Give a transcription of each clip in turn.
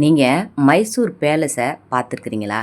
நீங்கள் மைசூர் பேலஸை பார்த்துருக்குறீங்களா?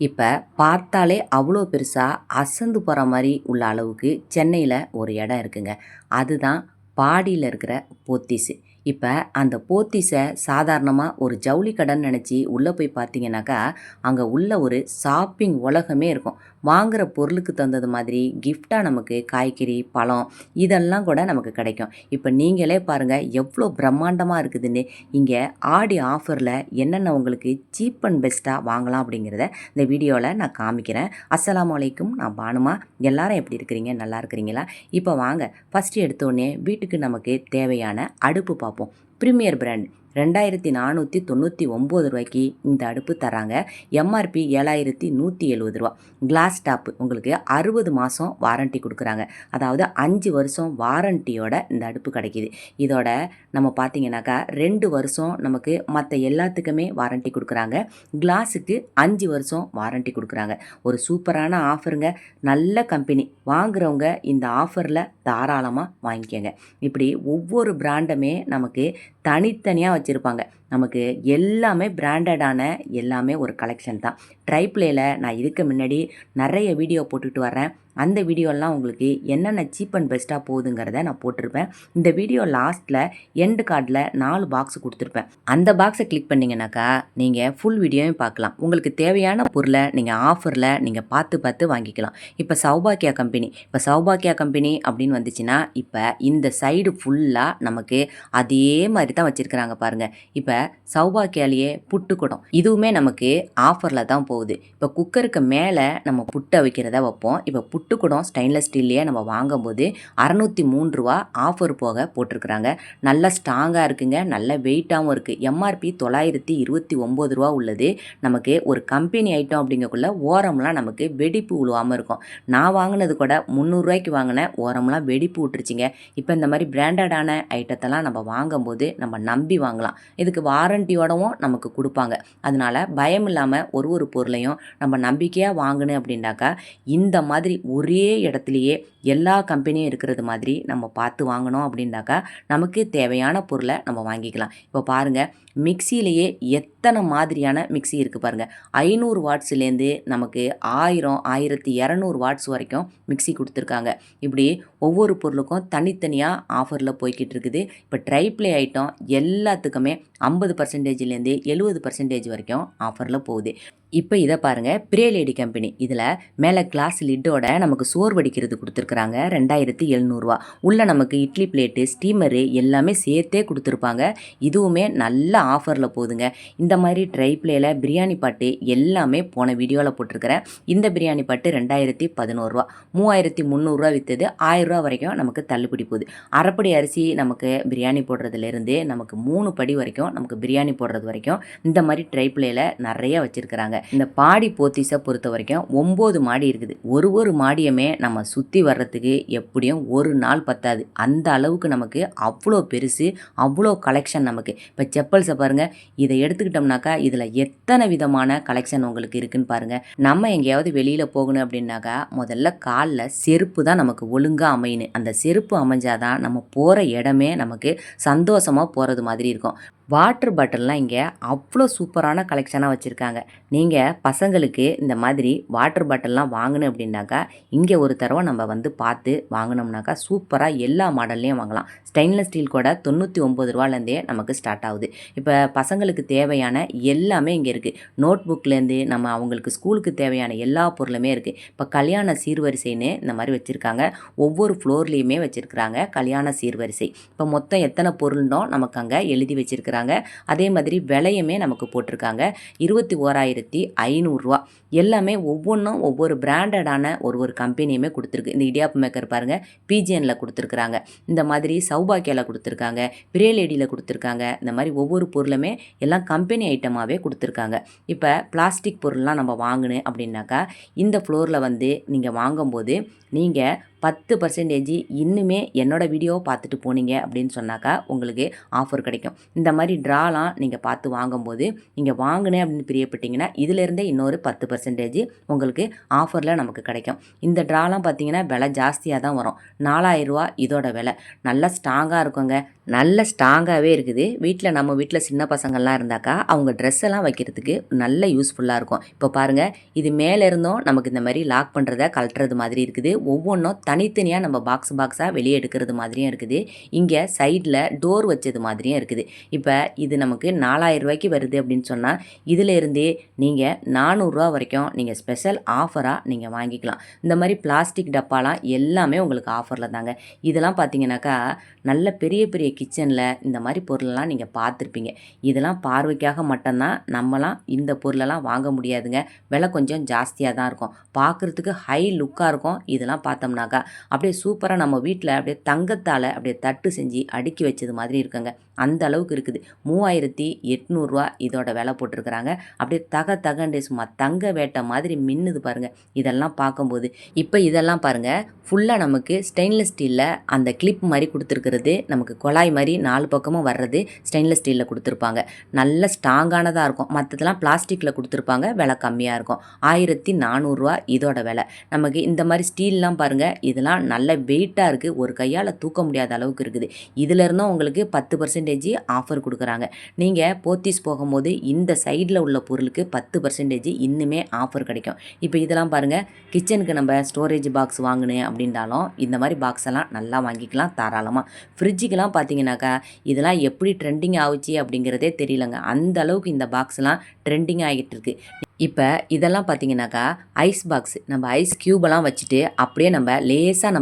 இப்போ பார்த்தாலே அவ்வளோ பெருசாக அசந்து போகிற மாதிரி உள்ள அளவுக்கு சென்னையில் ஒரு இடம் இருக்குங்க. அதுதான் பாடியில் இருக்கிற போத்தீஸு. இப்போ அந்த போத்தீஸை சாதாரணமாக ஒரு ஜவுளி கடைன்னு நினச்சி உள்ளே போய் பார்த்தீங்கன்னாக்கா, அங்கே உள்ள ஒரு ஷாப்பிங் உலகமே இருக்கும். வாங்குகிற பொருளுக்கு தகுந்தது மாதிரி கிஃப்டாக நமக்கு காய்கறி, பழம் இதெல்லாம் கூட நமக்கு கிடைக்கும். இப்போ நீங்களே பாருங்கள் எவ்வளோ பிரம்மாண்டமாக இருக்குதுன்னு. இங்கே ஆடி ஆஃபரில் என்னென்ன உங்களுக்கு சீப் அண்ட் பெஸ்ட்டாக வாங்கலாம் அப்படிங்கிறத இந்த வீடியோவில் நான் காமிக்கிறேன். அஸ்ஸலாமு அலைக்கும், நான் பானுமா. எல்லாரும் எப்படி இருக்கிறீங்க? நல்லா இருக்கிறீங்களா? இப்போ வாங்க ஃபஸ்ட்டு எடுத்தோடனே வீட்டுக்கு நமக்கு தேவையான அடுப்பு பார்ப்போம். ப்ரீமியர் பிராண்ட் 2499 ரூபாய்க்கு இந்த அடுப்பு தராங்க. எம்ஆர்பி 7170 ரூபா. கிளாஸ் டாப்பு உங்களுக்கு 60 மாதம் வாரண்ட்டி கொடுக்குறாங்க. அதாவது 5 வருஷம் வாரண்ட்டியோட இந்த அடுப்பு கிடைக்கிது. இதோட நம்ம பார்த்தீங்கன்னாக்கா 2 வருஷம் நமக்கு மற்ற எல்லாத்துக்குமே வாரண்ட்டி கொடுக்குறாங்க. கிளாஸுக்கு 5 வருஷம் வாரண்ட்டி கொடுக்குறாங்க. ஒரு சூப்பரான ஆஃபருங்க. நல்ல கம்பெனி. வாங்குறவங்க இந்த ஆஃபரில் தாராளமாக வாங்கிக்கோங்க. இப்படி ஒவ்வொரு பிராண்டுமே நமக்கு தனித்தனியாக வச்சுருப்பாங்க. நமக்கு எல்லாமே பிராண்டடான எல்லாமே ஒரு கலெக்ஷன் தான். ட்ரைப்ளேயில் நான் இதுக்கு முன்னாடி நிறைய வீடியோ போட்டுட்டு வரேன். அந்த வீடியோலாம் உங்களுக்கு என்னென்ன சீப் அண்ட் பெஸ்ட்டாக போகுதுங்கிறத நான் போட்டிருப்பேன். இந்த வீடியோ லாஸ்ட்டில் எண்டு கார்டில் 4 பாக்ஸ் கொடுத்துருப்பேன். அந்த பாக்ஸை கிளிக் பண்ணிங்கனாக்கா நீங்கள் ஃபுல் வீடியோவையும் பார்க்கலாம். உங்களுக்கு தேவையான பொருளை நீங்கள் ஆஃபரில் நீங்கள் பார்த்து வாங்கிக்கலாம். இப்போ சௌபாக்கியா கம்பெனி அப்படின்னு வந்துச்சுன்னா இப்போ இந்த சைடு ஃபுல்லாக நமக்கு அதே மாதிரி தான் வச்சுருக்கிறாங்க பாருங்கள். இப்போ சௌபாக்கியாலேயே புட்டுக்குடம் இதுவுமே நமக்கு ஆஃபரில் தான் போகுது. இப்போ குக்கருக்கு மேலே நம்ம புட்டை வைக்கிறத வைப்போம். இப்போ புட்டுக்குடம் ஸ்டெயின்லெஸ் ஸ்டீல்லையே நம்ம வாங்கும்போது 603 ரூபா ஆஃபர் போக போட்டிருக்கிறாங்க. நல்ல ஸ்ட்ராங்காக இருக்குங்க. நல்ல வெயிட்டாகவும் இருக்குது. எம்ஆர்பி 929 ரூபா உள்ளது. நமக்கு ஒரு கம்பெனி ஐட்டம் அப்படிங்கக்குள்ள ஓரம்லாம் நமக்கு வெடிப்பு விழுவாமல் இருக்கும். நான் வாங்கினது கூட 300 ரூபாய்க்கு வாங்கினேன். ஓரம்லாம் வெடிப்பு விட்டுருச்சிங்க. இப்போ இந்த மாதிரி பிராண்டடான ஐட்டத்தெல்லாம் நம்ம வாங்கும்போது நம்ம நம்பி வாங்கலாம். இதுக்கு வாரண்டியோடவும் நமக்கு கொடுப்பாங்க. அதனால் பயம் இல்லாமல் ஒரு பொருளையும் நம்ம நம்பிக்கையாக வாங்கணும் அப்படின்னாக்கா இந்த மாதிரி ஒரே இடத்துலையே எல்லா கம்பெனியும் இருக்கிறது மாதிரி நம்ம பார்த்து வாங்கினோம் அப்படின்னாக்கா நமக்கு தேவையான பொருளை நம்ம வாங்கிக்கலாம். இப்போ பாருங்கள், மிக்சியிலேயே எத்தனை மாதிரியான மிக்சி இருக்குது பாருங்கள். 500 வாட்ஸ்லேருந்து நமக்கு 1000 1200 வாட்ஸ் வரைக்கும் மிக்சி கொடுத்துருக்காங்க. இப்படி ஒவ்வொரு பொருளுக்கும் தனித்தனியாக ஆஃபரில் போய்கிட்டு இருக்குது. இப்போ ட்ரைப்ளே ஐட்டம் எல்லாத்துக்குமே 50%லேருந்து 70% வரைக்கும் ஆஃபரில் போகுது. இப்போ இதை பாருங்கள், பிரேலேடி கம்பெனி. இதில் மேலே கிளாஸ் லிட்டோட நமக்கு சோறு வடிக்கிறது கொடுத்துருக்குறாங்க. 2700 ரூபா. உள்ளே நமக்கு இட்லி பிளேட்டு, ஸ்டீமரு எல்லாமே சேர்த்தே கொடுத்துருப்பாங்க. இதுவுமே நல்ல ஆஃபரில் போகுதுங்க. இந்த மாதிரி ட்ரைப்ளேயில் பிரியாணி பாட்டு எல்லாமே போன வீடியோவில் போட்டிருக்கிறேன். இந்த பிரியாணி பாட்டு 2011 ரூபா. 3300 ரூபா விற்றது. 1000 ரூபா வரைக்கும் நமக்கு தள்ளுபடி போகுது. அரைப்படி அரிசி நமக்கு பிரியாணி போடுறதுலேருந்து நமக்கு 3 படி வரைக்கும் நமக்கு பிரியாணி போடுறது வரைக்கும் இந்த மாதிரி ட்ரைப்ளேயில் நிறைய வச்சுருக்கிறாங்க. இந்த பாடி போத்தீஸை பொறுத்த வரைக்கும் 9 மாடி இருக்குது. ஒரு மாடியுமே நம்ம சுற்றி வர்றதுக்கு எப்படியும் ஒரு நாள் பத்தாது. அந்த அளவுக்கு நமக்கு அவ்வளோ பெருசு, அவ்வளோ கலெக்ஷன் நமக்கு. இப்போ செப்பல்ஸை பாருங்கள். இதை எடுத்துக்கிட்டோம்னாக்கா இதில் எத்தனை விதமான கலெக்ஷன் உங்களுக்கு இருக்குன்னு பாருங்கள். நம்ம எங்கேயாவது வெளியில் போகணும் அப்படின்னாக்கா முதல்ல காலில் செருப்பு தான் நமக்கு ஒழுங்காக அமையணும். அந்த செருப்பு அமைஞ்சாதான் நம்ம போகிற இடமே நமக்கு சந்தோஷமாக போகிறது மாதிரி இருக்கும். வாட்டர் பாட்டில்லாம் இங்கே அவ்வளோ சூப்பரான கலெக்ஷனாக வச்சுருக்காங்க. நீங்கள் பசங்களுக்கு இந்த மாதிரி வாட்டர் பாட்டில்லாம் வாங்கணும் அப்படின்னாக்கா இங்கே ஒரு தடவை நம்ம வந்து பார்த்து வாங்கினோம்னாக்கா சூப்பராக எல்லா மாடல்லையும் வாங்கலாம். ஸ்டெயின்லெஸ் ஸ்டீல் கூட 99 ரூபாலேருந்தே நமக்கு ஸ்டார்ட் ஆகுது. இப்போ பசங்களுக்கு தேவையான எல்லாமே இங்கே இருக்குது. நோட் புக்லேருந்து நம்ம அவங்களுக்கு ஸ்கூலுக்கு தேவையான எல்லா பொருளுமே இருக்குது. இப்போ கல்யாண சீர்வரிசைன்னு இந்த மாதிரி வச்சுருக்காங்க. ஒவ்வொரு ஃப்ளோர்லேயுமே வச்சுருக்குறாங்க கல்யாண சீர்வரிசை. இப்போ மொத்தம் எத்தனை பொருள்னோ நமக்கு அங்கே எழுதி வச்சுருக்குறாங்க. அதே மாதிரி விலையுமே நமக்கு போட்டிருக்காங்க. 21,500 ரூபா. எல்லாமே ஒவ்வொன்றும் ஒவ்வொரு பிராண்டடான ஒரு கம்பெனியுமே கொடுத்துருக்கு. இந்த இடியாப்பு மேக்கர் பாருங்கள், பிஜிஎனில் கொடுத்துருக்குறாங்க. இந்த மாதிரி சௌபாக்கியாவில் கொடுத்துருக்காங்க, பிரேலேடியில் கொடுத்துருக்காங்க. இந்த மாதிரி ஒவ்வொரு பொருளுமே எல்லாம் கம்பெனி ஐட்டமாகவே கொடுத்துருக்காங்க. இப்போ பிளாஸ்டிக் பொருள்லாம் நம்ம வாங்கணும் அப்படின்னாக்கா இந்த ஃப்ளோரில் வந்து நீங்கள் வாங்கும்போது நீங்கள் 10% இன்னுமே என்னோடய வீடியோவை பார்த்துட்டு போனீங்க அப்படின்னு சொன்னாக்கா உங்களுக்கு ஆஃபர் கிடைக்கும். இந்த மாதிரி ட்ராலாம் நீங்கள் பார்த்து வாங்கும்போது நீங்கள் வாங்கினேன் அப்படின்னு பிரியப்பட்டீங்கன்னா இதிலேருந்தே இன்னொரு 10% உங்களுக்கு ஆஃபரில் நமக்கு கிடைக்கும். இந்த ட்ராலாம் பார்த்தீங்கன்னா விலை ஜாஸ்தியாக தான் வரும். 4000 ரூபா இதோட விலை. நல்லா ஸ்ட்ராங்காக இருக்குங்க. நல்ல ஸ்ட்ராங்காகவே இருக்குது. நம்ம வீட்டில் சின்ன பசங்கள்லாம் இருந்தாக்கா அவங்க ட்ரெஸ் எல்லாம் வைக்கிறதுக்கு நல்ல யூஸ்ஃபுல்லாக இருக்கும். இப்போ பாருங்கள், இது மேலே இருந்தும் நமக்கு இந்த மாதிரி லாக் பண்ணுறத கழட்டுறது மாதிரி இருக்குது. ஒவ்வொன்றும் தனித்தனியாக நம்ம பாக்ஸாக வெளியே எடுக்கிறது மாதிரியும் இருக்குது. இங்கே சைடில் டோர் வச்சது மாதிரியும் இருக்குது. இப்போ இது நமக்கு 4000 ரூபாய்க்கு வருது அப்படின்னு சொன்னால் இதில் இருந்தே நீங்கள் 400 வரைக்கும் நீங்கள் ஸ்பெஷல் ஆஃபராக நீங்கள் வாங்கிக்கலாம். இந்த மாதிரி பிளாஸ்டிக் டப்பாலாம் எல்லாமே உங்களுக்கு ஆஃபரில் தாங்க. இதெல்லாம் பார்த்தீங்கன்னாக்கா நல்ல பெரிய பெரிய கிச்சனில் இந்த மாதிரி பொருளெல்லாம் நீங்கள் பார்த்துருப்பீங்க. இதெல்லாம் பார்வைக்காக மட்டும்தான், நம்மலாம் இந்த பொருளெல்லாம் வாங்க முடியாதுங்க. விலை கொஞ்சம் ஜாஸ்தியாக தான் இருக்கும். பார்க்குறதுக்கு ஹை லுக்காக இருக்கும். இதெல்லாம் பார்த்தோம்னாக்கா அப்படியே சூப்பராக நம்ம வீட்டில் அப்படியே தங்கத்தால் அப்படியே தட்டு செஞ்சு அடுக்கி வச்சது மாதிரி இருக்குங்க. அந்த அளவுக்கு இருக்குது. 3800 இதோட விலை போட்டிருக்கிறாங்க. அப்படியே தகண்டு சும்மா தங்க வேட்டை மாதிரி மின்னுது பாருங்கள் இதெல்லாம் பார்க்கும்போது. இப்போ இதெல்லாம் பாருங்கள், ஃபுல்லாக நமக்கு ஸ்டெயின்லெஸ் ஸ்டீலில் அந்த கிளிப் மாதிரி கொடுத்துருக்கிறது, நமக்கு குழாய் மாதிரி 4 பக்கமும் வர்றது ஸ்டெயின்லெஸ் ஸ்டீலில் கொடுத்துருப்பாங்க. நல்ல ஸ்ட்ராங்கானதாக இருக்கும். மற்றதெல்லாம் பிளாஸ்டிக்கில் கொடுத்துருப்பாங்க, விலை கம்மியாக இருக்கும். 1400 இதோட விலை. நமக்கு இந்த மாதிரி ஸ்டீல்லாம் பாருங்கள், இதெல்லாம் நல்ல வெயிட்டாக இருக்குது. ஒரு கையால் தூக்க முடியாத அளவுக்கு இருக்குது. இதிலிருந்தும் உங்களுக்கு 10% ஆஃபர் கொடுக்குறாங்க. நீங்கள் போத்தீஸ் போகும்போது இந்த சைடில் உள்ள பொருளுக்கு 10% இன்னுமே ஆஃபர் கிடைக்கும். இப்போ இதெல்லாம் பாருங்கள், கிச்சனுக்கு நம்ம ஸ்டோரேஜ் பாக்ஸ் வாங்கினேன் அப்படின்றாலும் இந்த மாதிரி பாக்ஸ் எல்லாம் நல்லா வாங்கிக்கலாம் தாராளமாக. ஃப்ரிட்ஜுக்கெல்லாம் பார்த்தீங்கன்னாக்கா இதெல்லாம் எப்படி ட்ரெண்டிங் ஆகுச்சு அப்படிங்கிறதே தெரியலங்க. அந்த அளவுக்கு இந்த பாக்ஸ்லாம் ட்ரெண்டிங் ஆகிட்டு இருக்கு. இப்போ இதெல்லாம் பார்த்தீங்கன்னாக்கா ஐஸ் பாக்ஸ், நம்ம ஐஸ் க்யூபெல்லாம் வச்சுட்டு அப்படியே நம்ம லேசாக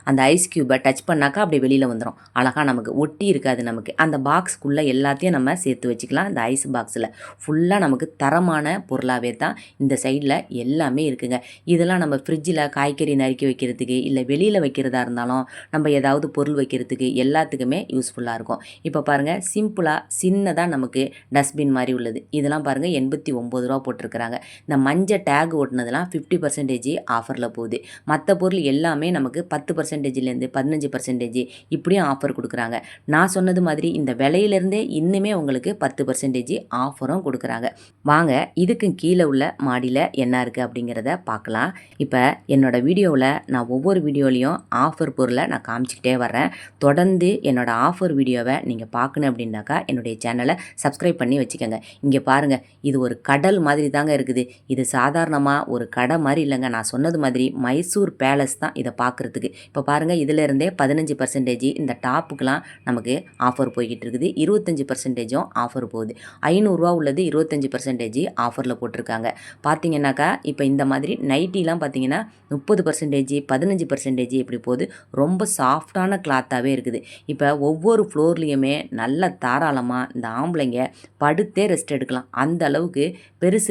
அந்த ஐஸ் க்யூபை டச் பண்ணாக்கா அப்படியே வெளியில் வந்துடும். அழகாக நமக்கு ஒட்டி இருக்காது. நமக்கு அந்த பாக்ஸ்க்குள்ளே எல்லாத்தையும் நம்ம சேர்த்து வச்சுக்கலாம். இந்த ஐஸ் பாக்ஸில் ஃபுல்லாக நமக்கு தரமான பொருளாகவே தான் இந்த சைடில் எல்லாமே இருக்குங்க. இதெல்லாம் நம்ம ஃப்ரிட்ஜில் காய்கறி நறுக்கி வைக்கிறதுக்கு, இல்லை வெளியில் வைக்கிறதா இருந்தாலும், நம்ம ஏதாவது பொருள் வைக்கிறதுக்கு எல்லாத்துக்குமே யூஸ்ஃபுல்லாக இருக்கும். இப்போ பாருங்கள், சிம்பிளாக சின்னதாக நமக்கு டஸ்ட்பின் மாதிரி உள்ளது. இதெல்லாம் பாருங்கள் 89 போட்டிருக்காங்க. இந்த மஞ்சள் டேக் ஓட்டுனதெல்லாம் 50% ஆஃபரில் போகுது. மற்ற பொருள் எல்லாமே நமக்கு 10%லேருந்து 15% இப்படியும் ஆஃபர் கொடுக்குறாங்க. நான் சொன்னது மாதிரி இந்த விலையிலேருந்தே இன்னுமே உங்களுக்கு 10% ஆஃபரும் கொடுக்குறாங்க. வாங்க இதுக்கு கீழே உள்ள மாடியில் என்ன இருக்குது அப்படிங்கிறத பார்க்கலாம். இப்போ என்னோடய வீடியோவில் நான் ஒவ்வொரு வீடியோலையும் ஆஃபர் பொருளை நான் காமிச்சிக்கிட்டே வரேன். தொடர்ந்து என்னோடய ஆஃபர் வீடியோவை நீங்கள் பார்க்கணும் அப்படின்னாக்கா என்னுடைய சேனலை சப்ஸ்கிரைப் பண்ணி வச்சுக்கோங்க. இங்கே பாருங்கள், இது ஒரு கடல் மாதிரி தாங்க இருக்குது. இது சாதாரணமாக ஒரு கடை மாதிரி இல்லைங்க. நான் சொன்னது மாதிரி மைசூர் பேலஸ் தான் இதை பார்க்குறதுக்கு. இப்போ பாருங்கள், இதிலேருந்தே 15% இந்த டாப்புக்கெலாம் நமக்கு ஆஃபர் போய்கிட்டு இருக்குது. 25% ஆஃபர் போகுது. 500 உள்ளது 25% ஆஃபரில் போட்டிருக்காங்க. பார்த்தீங்கன்னாக்கா இப்போ இந்த மாதிரி நைட்டிலாம் பார்த்தீங்கன்னா 30%, 15% இப்படி போகுது. ரொம்ப சாஃப்டான கிளாத்தாகவே இருக்குது. இப்போ ஒவ்வொரு ஃப்ளோர்லேயுமே நல்ல தாராளமாக இந்த ஆம்பளைங்க படுத்தே ரெஸ்ட் எடுக்கலாம். அந்த அளவுக்கு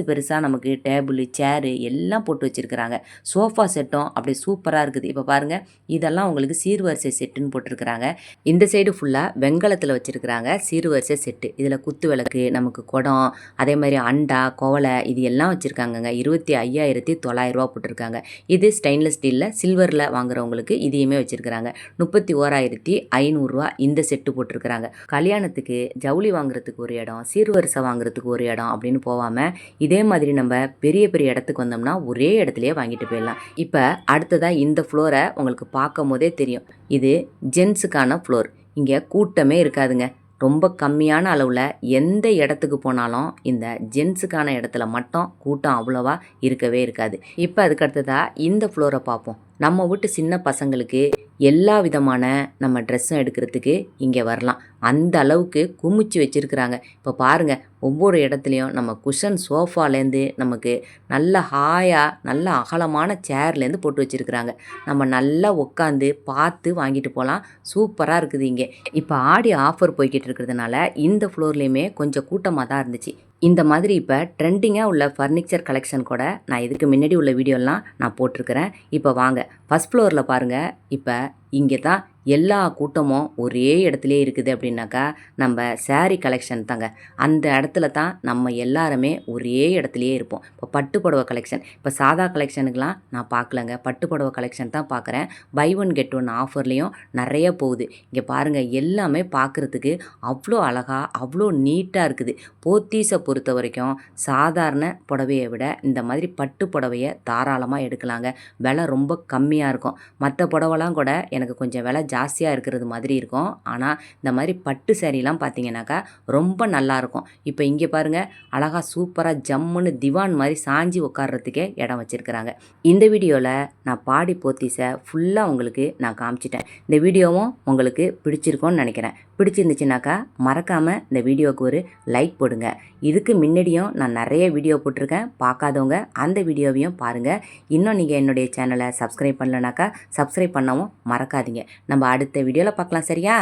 பெருசாக நமக்கு டேபிள், சேரு எல்லாம் போட்டு வச்சுருக்கிறாங்க. சோஃபா செட்டும் அப்படியே சூப்பராக இருக்குது. இப்போ பாருங்கள், இதெல்லாம் உங்களுக்கு சீர்வரிசை செட்டுன்னு போட்டிருக்கிறாங்க. இந்த சைடு ஃபுல்லாக வெங்கலத்தில் வச்சுருக்கிறாங்க சீர்வரிசை செட்டு. இதில் குத்து விளக்கு, நமக்கு குடம், அதே மாதிரி அண்டா, குவளை இது எல்லாம் வச்சுருக்காங்கங்க. 25,900 போட்டிருக்காங்க. இது ஸ்டெயின்லெஸ் ஸ்டீலில் சில்வரில் வாங்குறவங்களுக்கு இதையுமே வச்சுருக்கிறாங்க. 31,500 இந்த செட்டு போட்டிருக்கிறாங்க. கல்யாணத்துக்கு ஜவுளி வாங்குறதுக்கு ஒரு இடம், சீர்வரிசை வாங்குறதுக்கு ஒரு இடம் அப்படின்னு போகாமல் இதே மாதிரி நம்ம பெரிய பெரிய இடத்துக்கு வந்தோம்னா ஒரே இடத்துலையே வாங்கிட்டு போயிடலாம். இப்போ அடுத்ததாக இந்த ஃப்ளோரை உங்களுக்கு பார்க்கும் போதே தெரியும், இது ஜென்ஸுக்கான ஃப்ளோர். இங்கே கூட்டமே இருக்காதுங்க. ரொம்ப கம்மியான அளவில் எந்த இடத்துக்கு போனாலும் இந்த ஜென்ஸுக்கான இடத்துல மட்டும் கூட்டம் அவ்வளோவா இருக்கவே இருக்காது. இப்போ அதுக்கடுத்ததாக இந்த ஃப்ளோரை பார்ப்போம். நம்ம வீட்டு சின்ன பசங்களுக்கு எல்லா விதமான நம்ம ட்ரெஸ்ஸும் எடுக்கிறதுக்கு இங்கே வரலாம். அந்த அளவுக்கு குமிச்சு வச்சுருக்குறாங்க. இப்போ பாருங்கள், ஒவ்வொரு இடத்துலையும் நம்ம குஷன் சோஃபாலேருந்து நமக்கு நல்ல ஹாயாக நல்ல அகலமான சேர்லேருந்து போட்டு வச்சுருக்குறாங்க. நம்ம நல்லா உட்காந்து பார்த்து வாங்கிட்டு போகலாம். சூப்பராக இருக்குது இங்கே. இப்போ ஆடி ஆஃபர் போய்கிட்டு இருக்கிறதுனால இந்த ஃப்ளோர்லேயுமே கொஞ்சம் கூட்டமாக தான் இருந்துச்சு. இந்த மாதிரி இப்போ ட்ரெண்டிங்காக உள்ள ஃபர்னிச்சர் கலெக்ஷன் கூட நான் இதுக்கு முன்னாடி உள்ள வீடியோலாம் நான் போட்டிருக்கிறேன். இப்போ வாங்க ஃபஸ்ட் ஃப்ளோரில் பாருங்கள். இப்போ இங்கே தான் எல்லா கூட்டமும் ஒரே இடத்துலே இருக்குது அப்படின்னாக்கா நம்ம சாரீ கலெக்ஷன் தாங்க. அந்த இடத்துல தான் நம்ம எல்லாருமே ஒரே இடத்துலையே இருப்போம். இப்போ பட்டு புடவை கலெக்ஷன், இப்போ சாதா கலெக்ஷனுக்கெலாம் நான் பார்க்கலங்க. பட்டு புடவை கலெக்ஷன் தான் பார்க்குறேன். பை ஒன் கெட் ஒன் ஆஃபர்லேயும் நிறைய போகுது. இங்கே பாருங்கள், எல்லாமே பார்க்குறதுக்கு அவ்வளோ அழகாக அவ்வளோ நீட்டாக இருக்குது. போத்தீஸை பொறுத்த வரைக்கும் சாதாரண புடவையை விட இந்த மாதிரி பட்டு புடவையை தாராளமாக எடுக்கலாங்க. விலை ரொம்ப கம்மியாக இருக்கும். மற்ற புடவைலாம் கூட எனக்கு கொஞ்சம் விலை ஜாஸ்தியாக இருக்கிறது மாதிரி இருக்கும். ஆனால் இந்த மாதிரி பட்டு சாரீலாம் பார்த்தீங்கன்னாக்கா ரொம்ப நல்லாயிருக்கும். இப்போ இங்கே பாருங்கள், அழகாக சூப்பராக ஜம்முன்னு திவான் மாதிரி சாஞ்சி உட்கார்றதுக்கே இடம் வச்சுருக்கிறாங்க. இந்த வீடியோவில் நான் பாடி போத்தீஸை ஃபுல்லாக உங்களுக்கு நான் காமிச்சிட்டேன். இந்த வீடியோவும் உங்களுக்கு பிடிச்சிருக்கோன்னு நினைக்கிறேன். பிடிச்சிருந்துச்சுனாக்கா மறக்காமல் இந்த வீடியோவுக்கு ஒரு லைக் போடுங்க. இதுக்கு முன்னாடியும் நான் நிறைய வீடியோ போட்டிருக்கேன். பார்க்காதவங்க அந்த வீடியோவையும் பாருங்கள். இன்னும் நீங்கள் என்னுடைய சேனலை சப்ஸ்கிரைப் பண்ணலனாக்கா சப்ஸ்கிரைப் பண்ணவும் மறக்காதீங்க. நம்ம அடுத்த வீடியோவில் பார்க்கலாம், சரியா?